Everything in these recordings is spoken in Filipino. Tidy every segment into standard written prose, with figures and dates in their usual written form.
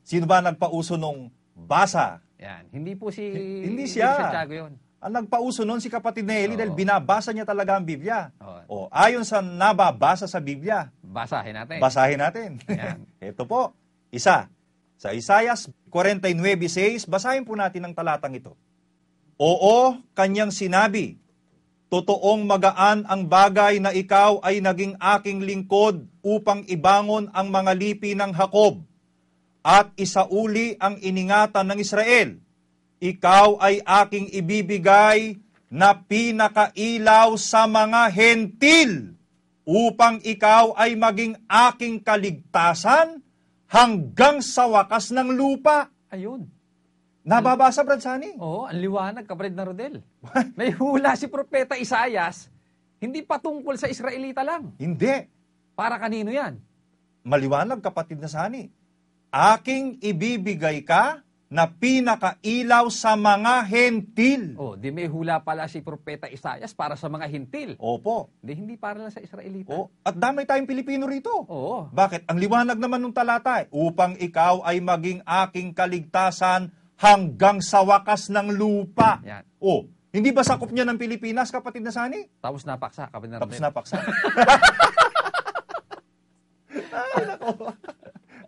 Sino ba nagpauso nung basa? Yan. Hindi po si Hindi siya. Santiago yun. Ang nagpauso nun si kapatid Nelly Oo. dahil binabasa niya talaga ang Biblia. Oo. Ayon sa nababasa sa Biblia, Basahin natin. basahin natin. Ayan. Ito po, isa. Sa Isaias 49:6, basahin po natin ang talatang ito. Oo, kanyang sinabi, totoong magaan ang bagay na ikaw ay naging aking lingkod upang ibangon ang mga lipi ng Jacob at isauli ang iningatan ng Israel. Ikaw ay aking ibibigay na pinakailaw sa mga hentil upang ikaw ay maging aking kaligtasan hanggang sa wakas ng lupa. Ayun. Nababasa, Brad Sani? Oo, ang liwanag, kapatid na Rodel. May hula si Propeta Isaias, hindi patungkol sa Israelita lang. Hindi. Para kanino yan? Maliwanag, kapatid na Sani. Aking ibibigay ka na pinakailaw sa mga hentil. Oh, di may hula pala si Propeta Isaias para sa mga hintil. Opo. Hindi para lang sa Israelita. At damay tayong Pilipino rito. Oo. Bakit? Ang liwanag naman ng talata, upang ikaw ay maging aking kaligtasan hanggang sa wakas ng lupa. Yan. Hindi ba sakop niya ng Pilipinas, kapatid na Sani? Tapos napaksa, kapatid na Tapos Rodel. na paksa.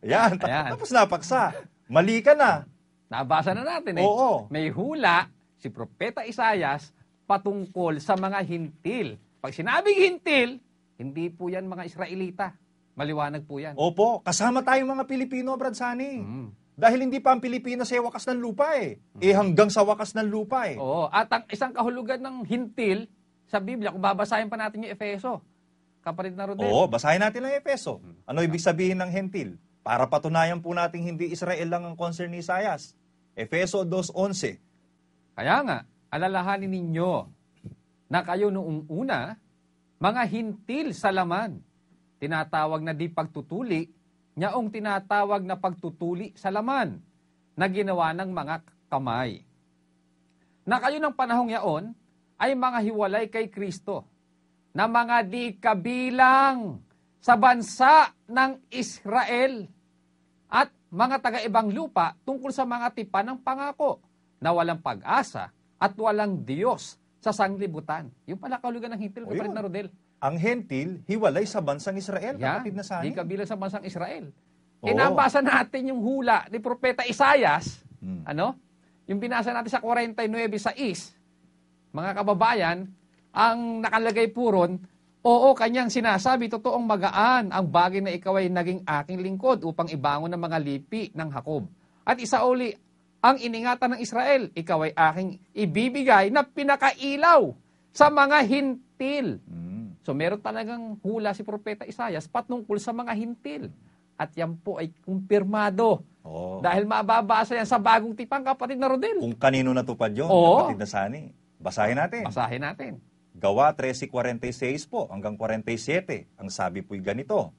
Ayan, Ayan. tapos na paksa. Mali ka na. Nabasa na natin eh. Oo. May hula si Propeta Isaias patungkol sa mga hintil. Pag sinabing hintil, hindi po yan mga Israelita. Maliwanag po yan. Opo, kasama tayong mga Pilipino, Brad Sani. Dahil hindi pa ang Pilipinas ay wakas ng lupa eh. Hanggang sa wakas ng lupa eh. Oo. At ang isang kahulugan ng hintil sa Biblia, kung babasahin pa natin yung Efeso, kapatid na Rodel. Oo, basahin natin ang Efeso. Ano ibig sabihin ng hentil? Para patunayan po natin hindi Israel lang ang concern ni Isaias. Efeso 2:11. Kaya nga, alalahanin ninyo na kayo noong una, mga hintil sa laman, tinatawag na di pagtutuli, nyaong tinatawag na pagtutuli sa laman, na ginawa ng mga kamay. Na kayo ng panahong yaon, ay mga hiwalay kay Kristo, na mga di kabilang sa bansa ng Israel, at mga taga-ibang lupa tungkol sa mga tipan ng pangako, na walang pag-asa at walang Diyos sa sanglibutan. Yung pala kahulugan ng hintil, kapatid na Rodel. Ang hentil, hiwalay sa bansang Israel, kapatid na Sani. Di kabilang sa bansang Israel. Oo. Nabasa natin yung hula ni Propeta Isaias, yung binasa natin sa 49:6, mga kababayan, ang nakalagay po ron, oo, kanyang sinasabi, totoong magaan ang bagay na ikaw ay naging aking lingkod upang ibangon ng mga lipi ng Jacob. At isauli ang iningatan ng Israel, ikaw ay aking ibibigay na pinakailaw sa mga hintil. So meron talagang hula si Propeta Isaias patungkol sa mga hintil. At yan po ay kumpirmado. Dahil mababasa yan sa bagong tipang, kapatid na Rodel. Kung kanino natupad yun, Oo. kapatid na Sani. Basahin natin. Basahin natin. Gawa 13:46 po hanggang 47. Ang sabi po'y ganito.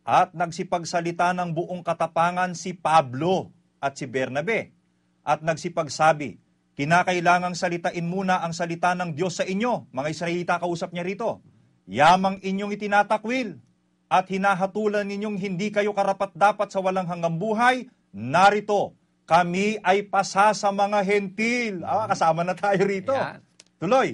At nagsipagsalita ng buong katapangan si Pablo at si Bernabe. At nagsipagsabi, kinakailangang salitain muna ang salita ng Diyos sa inyo. Mga Israelita, kausap niya rito. Yamang inyong itinatakwil at hinahatulan ninyong hindi kayo karapat-dapat sa walang hanggang buhay. Narito, kami ay pasa sa mga hentil. Kasama na tayo rito. Ayan. Tuloy.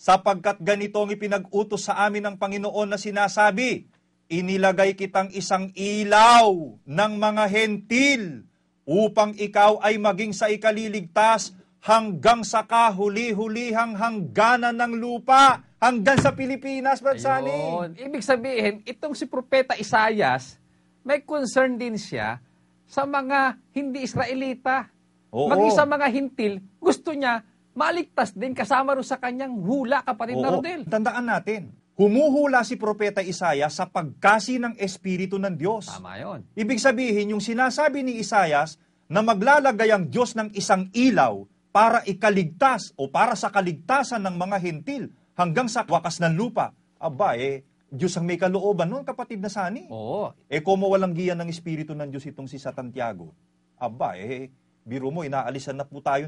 Sapagkat ganito ang ipinag-utos sa amin ng Panginoon na sinasabi, inilagay kitang isang ilaw ng mga hentil upang ikaw ay maging sa ikaliligtas hanggang sa kahuli-hulihang hangganan ng lupa, hanggang sa Pilipinas, Brad Sani. Ayun. Ibig sabihin, itong si Propeta Isaias, may concern din siya sa mga hindi Israelita. Oo. Maging sa mga hintil, gusto niya maligtas din kasama rin sa kanyang hula, kapatid na Rodel. Tandaan natin, humuhula si Propeta Isaias sa pagkasi ng Espiritu ng Diyos. Tama yun. Ibig sabihin, yung sinasabi ni Isaias na maglalagay ang Diyos ng isang ilaw para ikaligtas o para sa kaligtasan ng mga hentil hanggang sa wakas ng lupa. Diyos ang may kalooban noon, kapatid na Sani. Oo. Kung walang giyan ng Espiritu ng Diyos itong si Santiago, biro mo, inaalisan na po tayo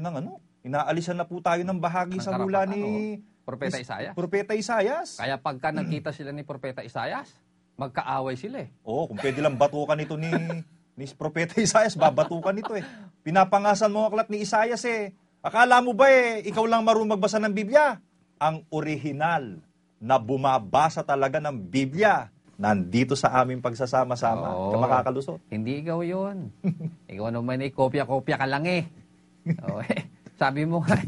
ng bahagi Ng sa hula karapatan, ni Propeta Isaias. Propeta Isaias. Kaya pagka nakita sila ni Propeta Isaias, magkaaway sila eh. Kung pwede lang batukan ito ni ni Propeta Isaias, babatukan ito eh. Pinapangasan mo ang aklat ni Isaias eh. Akala mo ba ikaw lang marunong magbasa ng Biblia? Ang orihinal na bumabasa talaga ng Biblia, nandito sa aming pagsasama-sama. Oo. Makakalusot. Hindi ikaw yun. Ikaw naman kopya-kopya ka lang eh. Sabi mo nga,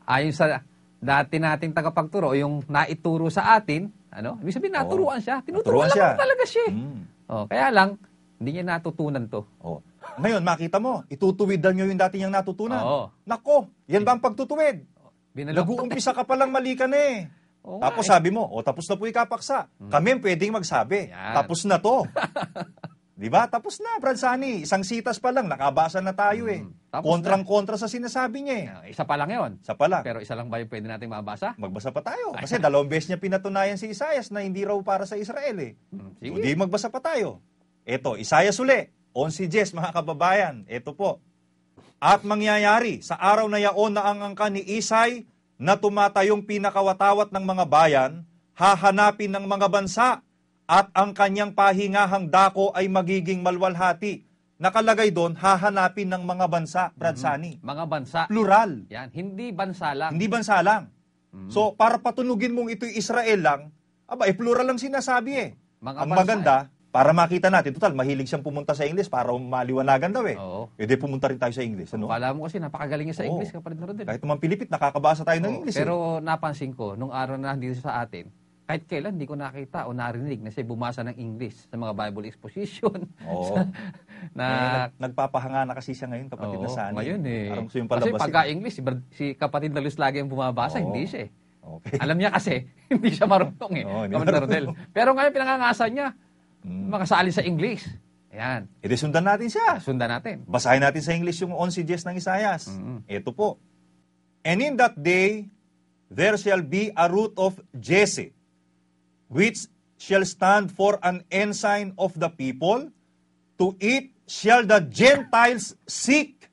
ayon sa dati nating tagapagturo, yung naituro sa atin, ibig sabihin naturuan siya. Tinuturuan lang talaga siya. Kaya lang, hindi niya natutunan to. Ngayon, makita mo, itutuwidan niyo yung dati niyang natutunan. Nako, yan ba ang pagtutuwid? Nag-uumpisa ka palang mali ka na eh. Tapos sabi mo, tapos na po ikapaksa. Kami pwedeng magsabi, tapos na to. Di ba? Tapos na, Brad Sunny. Isang sitas pa lang, nakabasa na tayo eh. Kontrang-kontra sa sinasabi niya eh. Isa pa lang yun. Isa pa lang. Pero isa lang ba yung pwede natin mabasa? Magbasa pa tayo. Kasi 2 beses niya pinatunayan si Isaias na hindi raw para sa Israel eh. Hindi magbasa pa tayo. Ito, Isaias uli. 11:10, mga kababayan. Ito po. At mangyayari sa araw na yaon na ang angka ni Isay na tumatayong pinakawatawat ng mga bayan, hahanapin ng mga bansa at ang kanyang pahingahang dako ay magiging malwalhati. Nakalagay doon, hahanapin ng mga bansa, Brad Sunny. Mga bansa. Plural. Yan, hindi bansa lang. Hindi bansa lang. So, para patunugin mong ito'y Israel lang, plural lang sinasabi eh. Mga ang bansa, maganda, para makita natin, total, mahilig siyang pumunta sa English para maliwanagan daw eh. Oo. Pumunta rin tayo sa English. Ano? Kala mo kasi napakagaling niya sa English, kapatid na Rodel. Kahit naman Pilipit, nakakabasa tayo ng English. Pero napansin ko, nung araw na nandito sa atin, kahit kailan hindi ko nakita o narinig na siya bumasa ng English sa mga Bible exposition. Oo. Nagpapahanga na kasi siya ngayon, kapatid na Sunny. Ngayon eh. Parang gusto yung kasi palabasin. pagka-English, si kapatid na Luz lagi ang bumabasa, hindi siya eh. Okay. Alam niya kasi, hindi siya marunong eh. Kapatid na Rodel. Pero ngayon pinangangasan niya, makasali sa English. Ayan. Sundan natin siya. Sundan natin. Basahin natin sa English yung 11:10 ng Isaias. Ito po. And in that day, there shall be a root of Jesse, which shall stand for an ensign of the people. To it shall the Gentiles seek,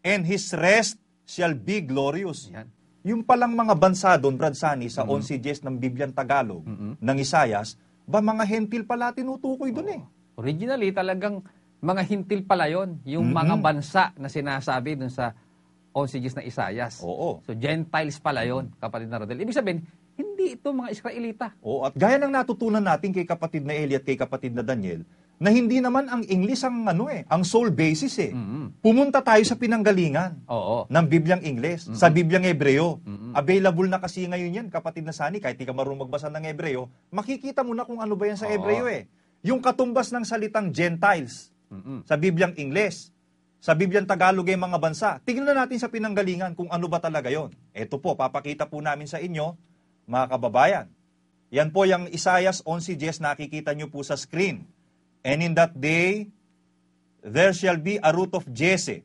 and his rest shall be glorious. Yan. Yung palang mga bansa doon, Brad Sunny, sa 11:10 ng Bibliang Tagalog, ng Isaias, mga hentil pala tinutukoy doon eh. Originally, talagang mga hintil pala yon, yung mga bansa na sinasabi dun sa 11:10 na Isaias. Oo. So, Gentiles pala yon, kapatid na Rodel. Ibig sabihin, hindi ito mga Israelita. Oo, at gaya ng natutunan natin kay kapatid na Eli at kay kapatid na Daniel, na hindi naman ang English ang sole basis eh. Pumunta tayo sa pinanggalingan ng Bibliang Ingles, sa Bibliang Hebreo. Available na kasi ngayon yan, kapatid na Sunny, kahit di ka marunong magbasa ng Hebreo, makikita mo na kung ano ba yan sa Hebreo eh. Yung katumbas ng salitang Gentiles sa Bibliang Ingles, sa Bibliang Tagalog ay mga bansa. Tingnan natin sa pinanggalingan kung ano ba talaga yon. Ito po, papakita po namin sa inyo, mga kababayan. Yan po yung Isaias 11:10, nakikita nyo po sa screen. And in that day, there shall be a root of Jesse,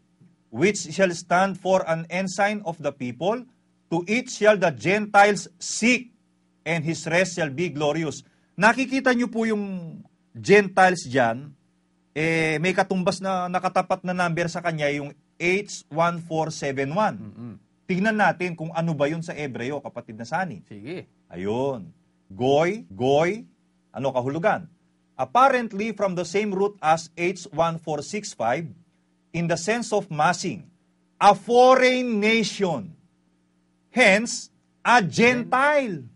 which shall stand for an ensign of the people. To it shall the Gentiles seek, and his rest shall be glorious. Nakikita nyo po yung Gentiles dyan, may katumbas na nakatapat na number sa kanya, yung H1471. Tingnan natin kung ano ba yun sa Hebreo, kapatid na Sunny. Sige. Ayun. Goy, kahulugan? Apparently from the same root as H1465, in the sense of massing, a foreign nation. Hence, a Gentile.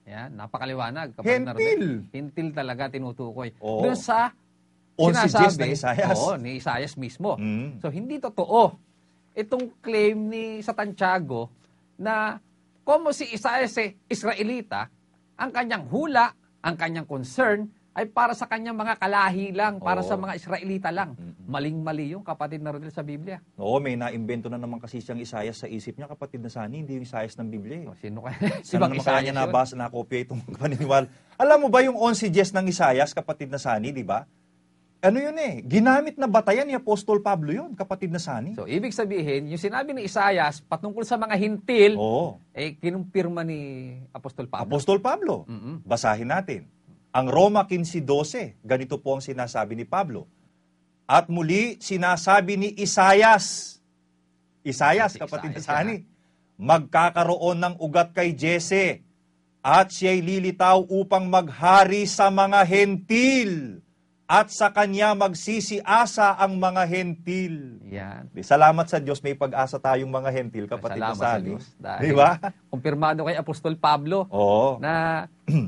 Yan, napakaliwanag. Hentil. Hentil talaga tinutukoy. Oo. Doon sa 11:10 sinasabi ng Isaias. ni Isaias mismo. So, hindi totoo itong claim ni Santiago na como si Isaias Israelita, ang kanyang hula, ang kanyang concern, ay para sa kanyang mga kalahi lang, para sa mga Israelita lang. Maling-mali yung kapatid na Rodel sa Biblia. Oo, may naimbento na naman kasi siyang Isaias sa isip niya, kapatid na Sunny, hindi yung Isaias ng Biblia. Sino kaya? Saan naman kaya niya nabasa, nakopya itong paniniwala? Alam mo ba yung 11:10 ng Isaias, kapatid na Sunny, di ba? Ano yun eh? Ginamit na batayan ni Apostol Pablo yun, kapatid na Sunny. So, ibig sabihin, yung sinabi ni Isaias patungkol sa mga hintil, kinumpirma ni Apostol Pablo. Apostol Pablo. Basahin natin. Ang Roma 15:12, ganito po ang sinasabi ni Pablo. At muli, sinasabi ni Isaias, kapatid na Sunny, magkakaroon ng ugat kay Jesse, at siya'y lilitaw upang maghari sa mga hentil. at sa Kanya magsisiasa ang mga hentil. Yan. Salamat sa Diyos, may pag-asa tayong mga hentil, kapatid na Salamat sa Sani. Diyos. Dahil Di ba? kumpirmado kay Apostol Pablo Oo. na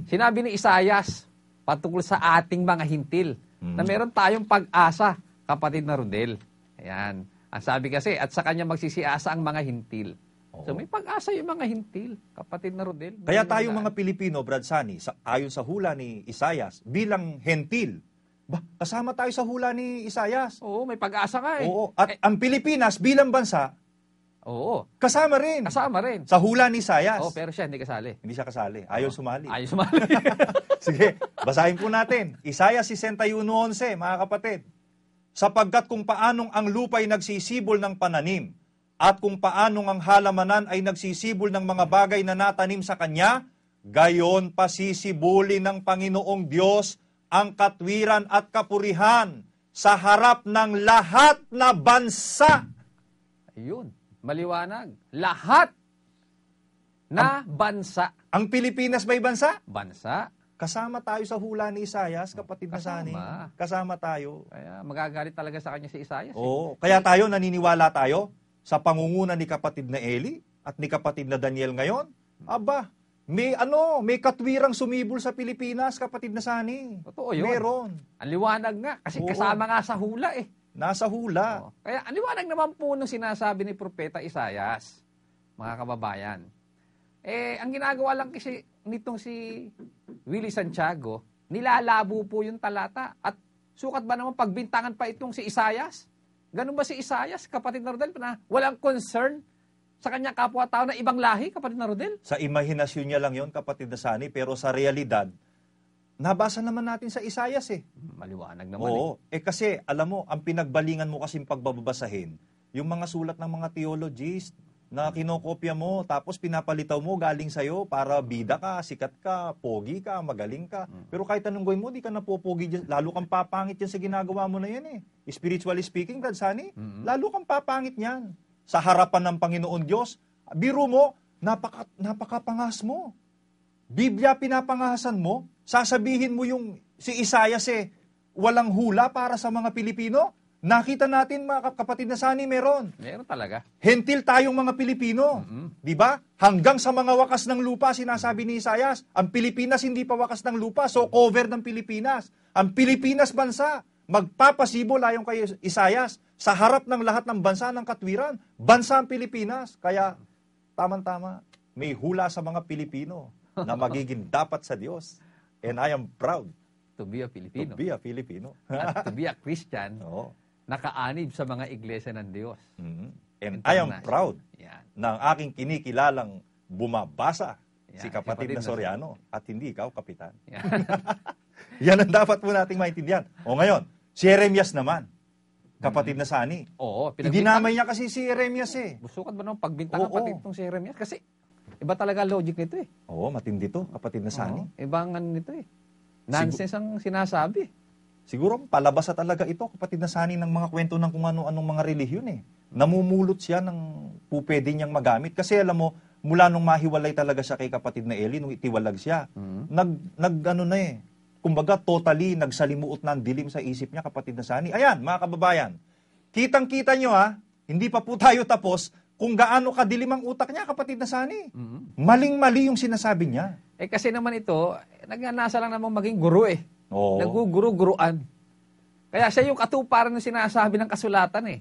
sinabi ni Isayas patungkol sa ating mga hintil na meron tayong pag-asa, kapatid na Rodel. Ayan. Ang sabi kasi, at sa Kanya magsisiasa ang mga hintil. So may pag-asa yung mga hintil, kapatid na Rodel. Kaya tayong mga Pilipino, Brad Sani, ayon sa hula ni Isayas, bilang hentil, kasama tayo sa hula ni Isayas. Oo, may pag-asa nga eh. Oo. At ang Pilipinas bilang bansa, Oo, kasama rin kasama rin. sa hula ni Isayas. Oo, pero siya hindi kasali. Hindi siya kasali. Ayaw sumali. Ayaw sumali. Sige, basahin po natin. Isaiah 61:11, mga kapatid. Sapagkat kung paanong ang lupa'y nagsisibol ng pananim, at kung paanong ang halamanan ay nagsisibol ng mga bagay na natanim sa Kanya, gayon pasisibulin ng Panginoong Diyos ang katwiran at kapurihan sa harap ng lahat na bansa. Ayun, maliwanag. Lahat na bansa. Ang Pilipinas ba'y bansa? Bansa. Kasama tayo sa hula ni Isayas, kapatid na Kasama. Sani. Kasama tayo. Kaya magagalit talaga sa kanya si Isayas. Oo. Kaya tayo, naniniwala tayo sa pangunguna ni kapatid na Eli at ni kapatid na Daniel ngayon. Aba, may katwirang sumibol sa Pilipinas, kapatid na Sani. Totoo yun. Meron. Ang liwanag nga, kasi Oo. kasama nga sa hula eh. Nasa hula. Oo. Kaya ang liwanag naman po nung sinasabi ni Propeta Isayas, mga kababayan. Ang ginagawa lang kasi nitong si Willie Santiago, nilalabo po yung talata. At sukat ba naman pagbintangan pa itong si Isayas? Ganun ba si Isayas, kapatid na Rodel, na walang concern sa kanyang kapwa-tao na ibang lahi, kapatid na Rodel? Sa imahinasyon niya lang yon, kapatid na Sani, pero sa realidad, nabasa naman natin sa Isayas eh. Maliwanag naman Oo. Kasi, alam mo, ang pinagbalingan mo kasing pagbabasahin, yung mga sulat ng mga theologists na kinokopya mo, tapos pinapalitaw mo galing sa'yo para bida ka, sikat ka, pogi ka, magaling ka. Pero kahit anong gawin mo, di ka napopogi dyan. Lalo kang papangit yan sa ginagawa mo na yan eh. Spiritually speaking, Brad Sani, lalo kang papangit yan. Sa harapan ng Panginoon Diyos, biro mo, napakapangas mo. Biblia pinapangahasan mo, sasabihin mo yung si Isayas eh, walang hula para sa mga Pilipino. Nakita natin, mga kapatid na Sani, meron. Meron talaga. Hentil tayong mga Pilipino. Di ba? Hanggang sa mga wakas ng lupa, sinasabi ni Isayas, ang Pilipinas hindi pa wakas ng lupa, so cover ng Pilipinas. Ang Pilipinas bansa, magpapasibo ayon kay Isayas, sa harap ng lahat ng bansa ng katwiran, bansa ang Pilipinas. Kaya, tama-tama, may hula sa mga Pilipino na magiging dapat sa Diyos. And I am proud To be a Filipino. to be a Filipino. At to be a Christian, Oo. nakaanib sa mga iglesia ng Diyos. And I am International. proud Yan. ng aking kinikilalang bumabasa Yan, si kapatid na na Soriano at hindi ikaw, kapitan. Yan. Yan ang dapat po nating maintindihan. O ngayon, si Jeremias naman, kapatid na Sani. Oo, Idinamay niya kasi si Jeremias eh. Busukat ba naman pagbintangan Oo. pati itong si Jeremias? Kasi iba talaga logic nito eh. Oo, matindi to, kapatid na Sani. Oo, ibang ano nito eh. Nonsense ang sinasabi. Siguro palabas na talaga ito, kapatid na Sani, ng mga kwento ng kung ano-anong mga relihiyon eh. Namumulot siya ng pupwede niyang magamit. Kasi alam mo, mula nung mahiwalay talaga siya kay kapatid na Eli, nung itiwalag siya, kumbaga totally nagsalimuot na ang dilim sa isip niya, kapatid na Sani. Ayan, mga kababayan, kitang-kita nyo hindi pa po tayo tapos kung gaano kadilim ang utak niya, kapatid na Sani. Maling-mali yung sinasabi niya. Kasi naman ito, nagnanasa lang namang maging guru eh. Oo. Naguguru-guruan. Kaya siya yung katuparan ng sinasabi ng kasulatan eh.